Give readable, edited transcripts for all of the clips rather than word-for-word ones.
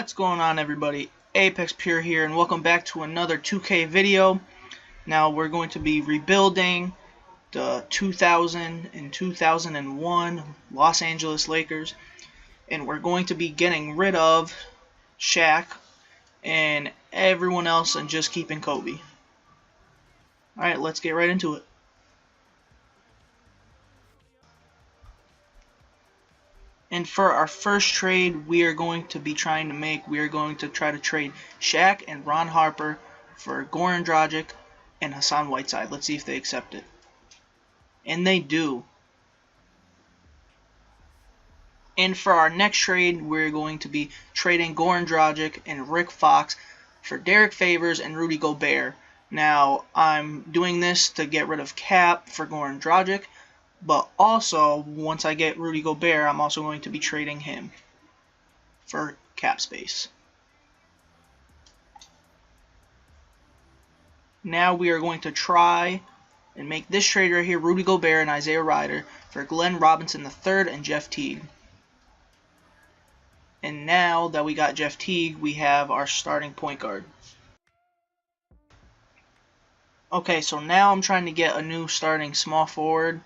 What's going on, everybody? Apex Pure here, and welcome back to another 2K video. Now we're going to be rebuilding the 2000 and 2001 Los Angeles Lakers, and we're going to be getting rid of Shaq and everyone else and just keeping Kobe. Alright, let's get right into it. And for our first trade we are going to try to trade Shaq and Ron Harper for Goran Dragic and Hassan Whiteside. Let's see if they accept it. And they do. And for our next trade, we're going to be trading Goran Dragic and Rick Fox for Derek Favors and Rudy Gobert. Now, I'm doing this to get rid of Cap for Goran Dragic, but also, once I get Rudy Gobert, I'm also going to be trading him for cap space. Now we are going to try and make this trade right here, Rudy Gobert and Isaiah Ryder, for Glenn Robinson III and Jeff Teague. And now that we got Jeff Teague, we have our starting point guard. Okay, so now I'm trying to get a new starting small forward,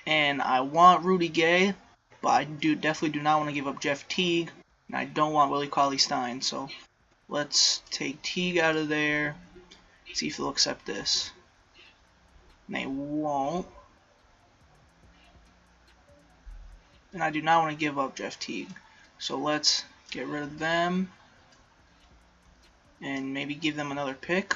and I want Rudy Gay, but I definitely do not want to give up Jeff Teague, and I don't want Willie Cauley-Stein. So let's take Teague out of there, see if they'll accept this. And they won't. And I do not want to give up Jeff Teague. So let's get rid of them and maybe give them another pick.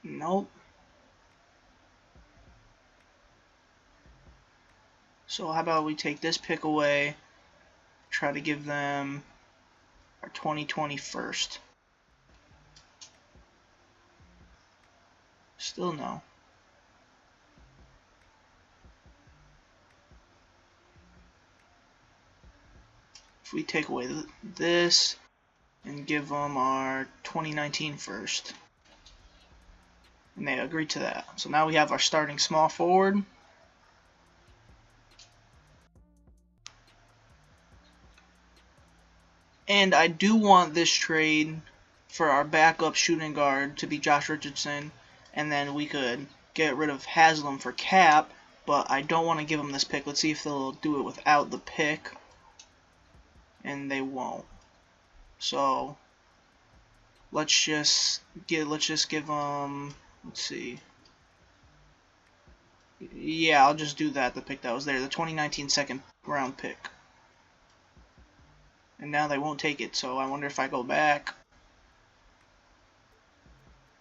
Nope. So how about we take this pick away, try to give them our 2020 first. Still no. If we take away this and give them our 2019 first. And they agreed to that. So now we have our starting small forward. And I do want this trade for our backup shooting guard to be Josh Richardson. And then we could get rid of Haslam for Cap. But I don't want to give them this pick. Let's see if they'll do it without the pick. And they won't. So let's just give them, let's see. Yeah, I'll just do that, the pick that was there, the 2019 second round pick. And now they won't take it, so I wonder if I go back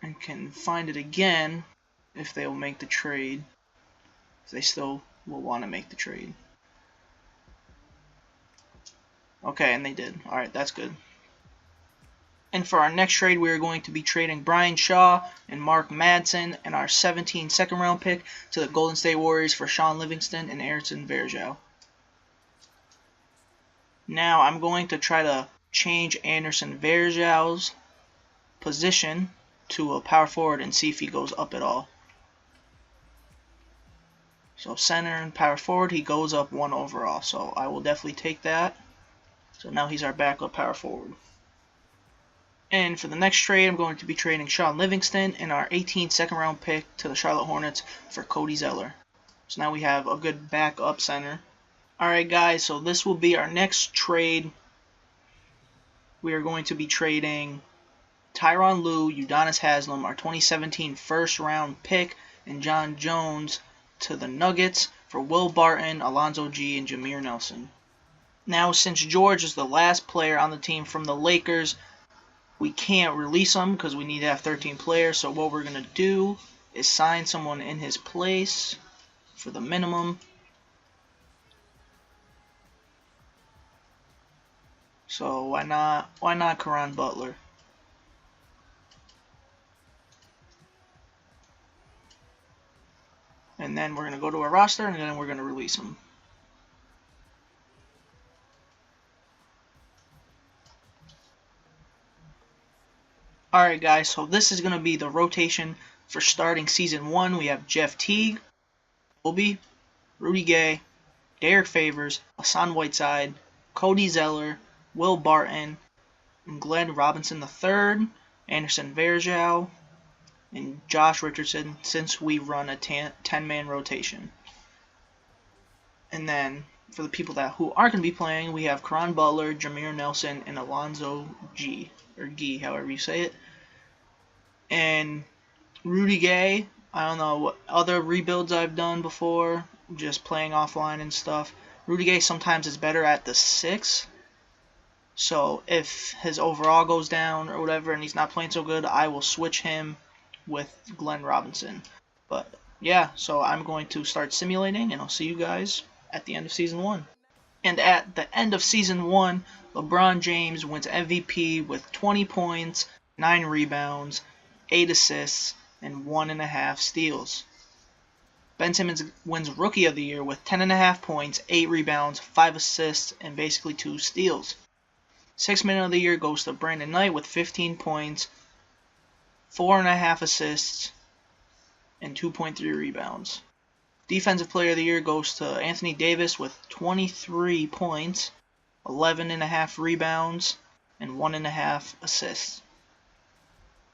and can find it again, if they will make the trade. If they still will want to make the trade. Okay, and they did. Alright, that's good. And for our next trade, we are going to be trading Brian Shaw and Mark Madsen and our 17 second round pick to the Golden State Warriors for Sean Livingston and Anderson Varejao. Now I'm going to try to change Anderson Varejao's position to a power forward and see if he goes up at all. So center and power forward, he goes up 1 overall. So I will definitely take that. So now he's our backup power forward. And for the next trade, I'm going to be trading Sean Livingston and our 18th second round pick to the Charlotte Hornets for Cody Zeller. So now we have a good backup center. Alright guys, so this will be our next trade. We are going to be trading Tyronn Lue, Udonis Haslam, our 2017 first round pick, and John Jones to the Nuggets for Will Barton, Alonzo G, and Jameer Nelson. Now, since George is the last player on the team from the Lakers, we can't release him because we need to have 13 players. So what we're going to do is sign someone in his place for the minimum. So why not Caron Butler? And then we're going to go to our roster and then we're going to release him. Alright guys, so this is going to be the rotation for starting Season 1. We have Jeff Teague, Kobe, Rudy Gay, Derek Favors, Hassan Whiteside, Cody Zeller, Will Barton, and Glenn Robinson III, Anderson Varejao, and Josh Richardson, since we run a 10-man rotation. And then for the people who aren't going to be playing, we have Caron Butler, Jameer Nelson, and Alonzo G, or Gee, however you say it. And Rudy Gay, I don't know what other rebuilds I've done before, just playing offline and stuff. Rudy Gay sometimes is better at the 6. So if his overall goes down or whatever and he's not playing so good, I will switch him with Glenn Robinson. But yeah, so I'm going to start simulating, and I'll see you guys at the end of Season 1. And at the end of Season 1, LeBron James wins MVP with 20 points, 9 rebounds, 8 assists, and 1.5 steals. Ben Simmons wins Rookie of the Year with 10.5 points, 8 rebounds, 5 assists, and basically 2 steals. Sixth Man of the Year goes to Brandon Knight with 15 points, 4.5 assists, and 2.3 rebounds. Defensive Player of the Year goes to Anthony Davis with 23 points, 11.5 rebounds, and 1.5 assists.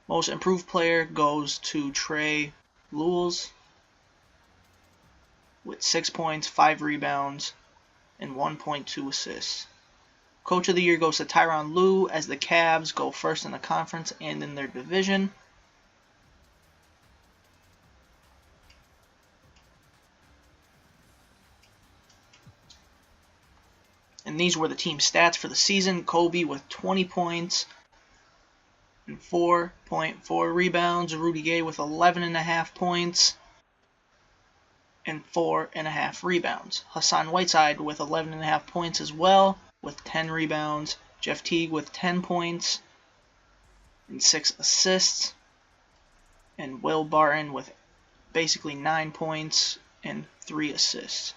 Most Improved Player goes to Trey Lyles with 6 points, 5 rebounds, and 1.2 assists. Coach of the Year goes to Tyronn Lue as the Cavs go first in the conference and in their division. And these were the team stats for the season. Kobe with 20 points and 4.4 rebounds. Rudy Gay with 11.5 points and 4.5 rebounds. Hassan Whiteside with 11.5 points as well, with 10 rebounds. Jeff Teague with 10 points and 6 assists. And Will Barton with basically 9 points and 3 assists.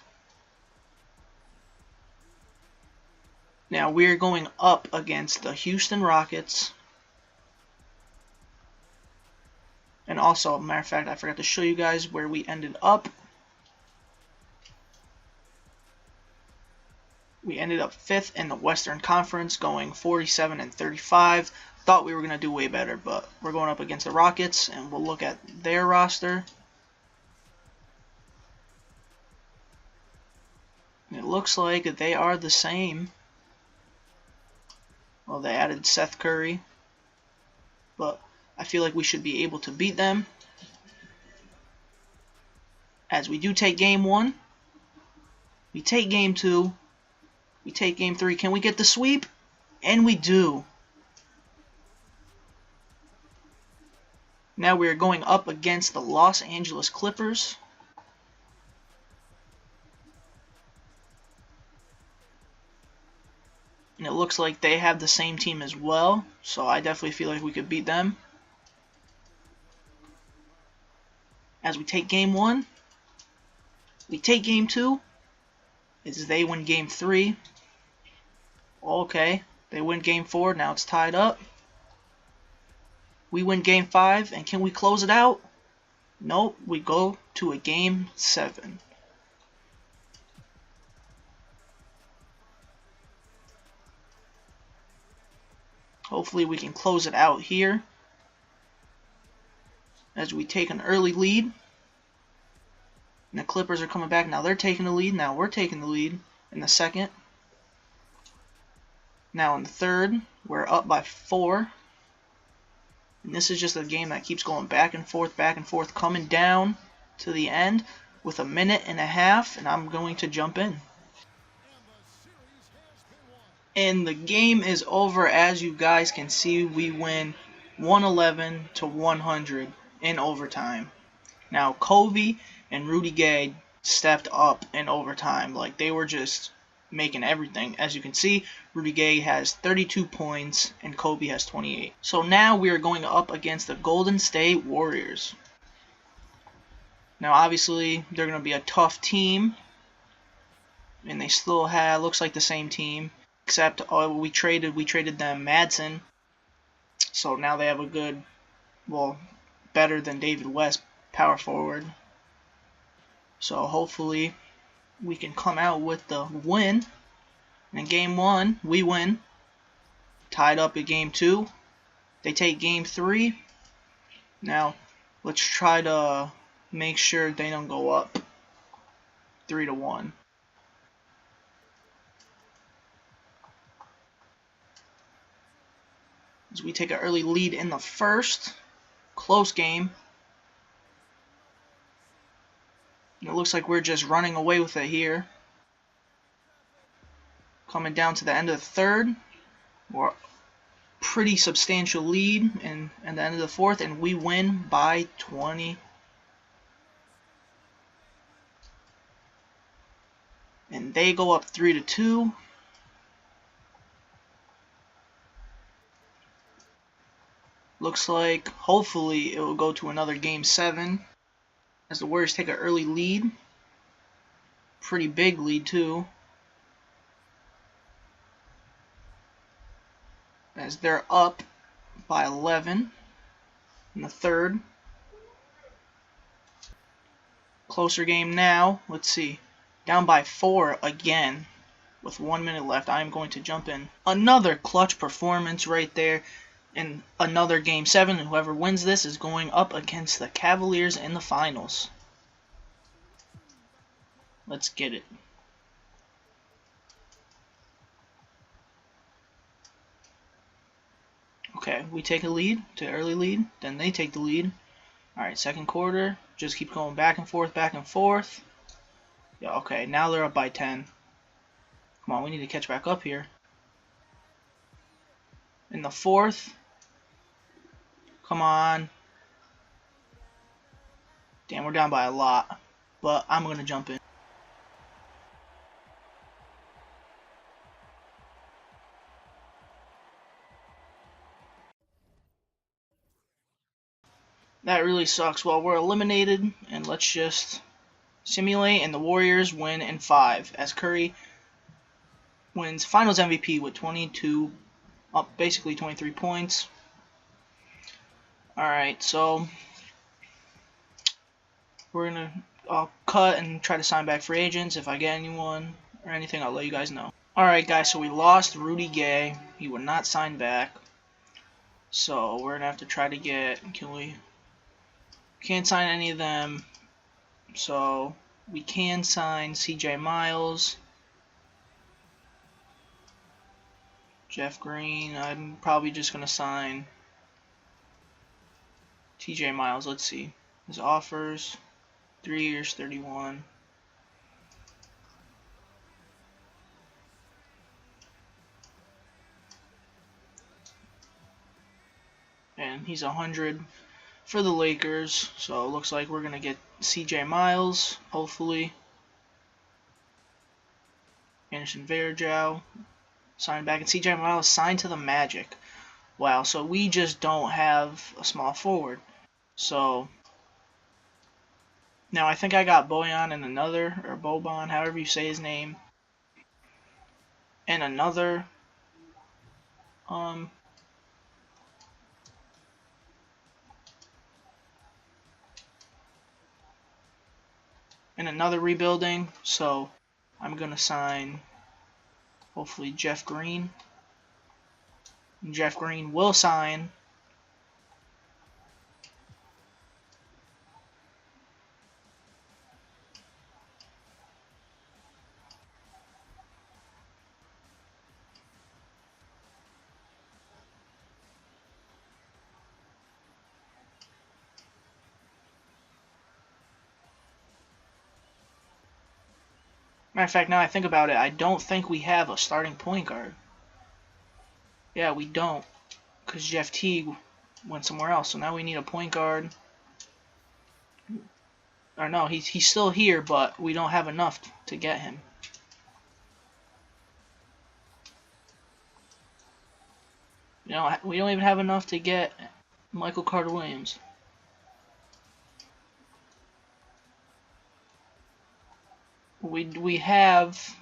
Now we're going up against the Houston Rockets. And also, matter of fact, I forgot to show you guys where we ended up. We ended up 5th in the Western Conference, going 47-35. Thought we were going to do way better, but we're going up against the Rockets, and we'll look at their roster. It looks like they are the same. Well, they added Seth Curry, but I feel like we should be able to beat them. As we do take Game 1, we take Game 2, we take Game 3. Can we get the sweep? And we do. Now we are going up against the Los Angeles Clippers. And it looks like they have the same team as well, so I definitely feel like we could beat them. As we take Game 1, we take Game 2, as they win Game 3. Okay, they win Game 4, now it's tied up. We win Game 5, and can we close it out? Nope, we go to a Game 7. Hopefully we can close it out here as we take an early lead. And the Clippers are coming back. Now they're taking the lead. Now we're taking the lead in the second. Now in the third, we're up by 4. And this is just a game that keeps going back and forth, coming down to the end with 1.5 minutes, and I'm going to jump in. And the game is over. As you guys can see, we win 111-100 in overtime. Now, Kobe and Rudy Gay stepped up in overtime. Like, they were just making everything. As you can see, Rudy Gay has 32 points and Kobe has 28. So now we are going up against the Golden State Warriors. Now, obviously, they're going to be a tough team. And they still have, looks like the same team. Except we traded them Madsen, so now they have a good, well, better than David West power forward. So hopefully we can come out with the win. In game 1, we win. Tied up at game 2. They take game 3. Now, let's try to make sure they don't go up 3-1. As we take an early lead in the first. Close game. It looks like we're just running away with it here. Coming down to the end of the third. We're pretty substantial lead and the end of the fourth, and we win by 20. And they go up 3-2. Looks like hopefully it will go to another game 7 as the Warriors take an early lead. Pretty big lead too, as they're up by 11 in the third. Closer game now. Let's see. Down by 4 again with 1 minute left. I'm going to jump in. Another clutch performance right there in another game 7. Whoever wins this is going up against the Cavaliers in the finals. Let's get it. Okay, we take a lead, to early lead, then they take the lead. Alright, second quarter, just keep going back and forth, back and forth. Yeah, okay, now they're up by 10. Come on, we need to catch back up here. In the fourth. Come on. Damn, we're down by a lot. But I'm going to jump in. That really sucks. Well, we're eliminated, and let's just simulate, and the Warriors win in 5 as Curry wins Finals MVP with 22, basically 23 points. Alright, so we're going to I'll cut and try to sign back free agents. If I get anyone or anything, I'll let you guys know. Alright, guys, so we lost Rudy Gay. He would not sign back. So we're going to have to try to get, can't sign any of them. So we can sign CJ Miles, Jeff Green. I'm probably just going to sign TJ Miles. Let's see. His offers, 3 years, 31. And he's 100 for the Lakers. So it looks like we're going to get CJ Miles, hopefully. Anderson Varejao signed back. And CJ Miles signed to the Magic. Wow, so we just don't have a small forward. So now I think I got Bojan and another, or Boban, however you say his name, and another rebuilding. So I'm gonna sign hopefully Jeff Green. And Jeff Green will sign Matter of fact, now I think about it, I don't think we have a starting point guard. Yeah, we don't, because Jeff Teague went somewhere else. So now we need a point guard. Or no, he's still here, but we don't have enough to get him. You know, we don't even have enough to get Michael Carter-Williams. We have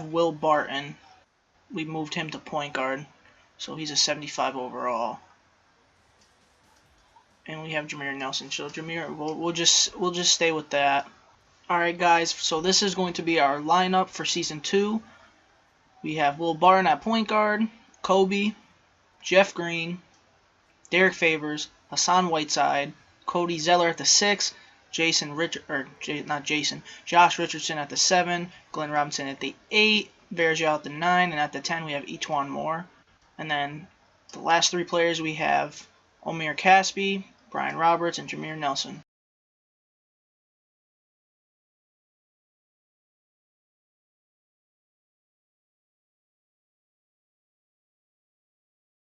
Will Barton. We moved him to point guard, so he's a 75 overall. and we have Jameer Nelson. So Jameer, we'll just stay with that. All right, guys. So this is going to be our lineup for season 2. We have Will Barton at point guard, Kobe, Jeff Green, Derek Favors, Hassan Whiteside, Cody Zeller at the 6, Josh Richardson at the 7, Glenn Robinson at the 8, Vergel at the 9, and at the 10 we have Etuan Moore. And then the last 3 players we have Omir Caspi, Brian Roberts, and Jameer Nelson.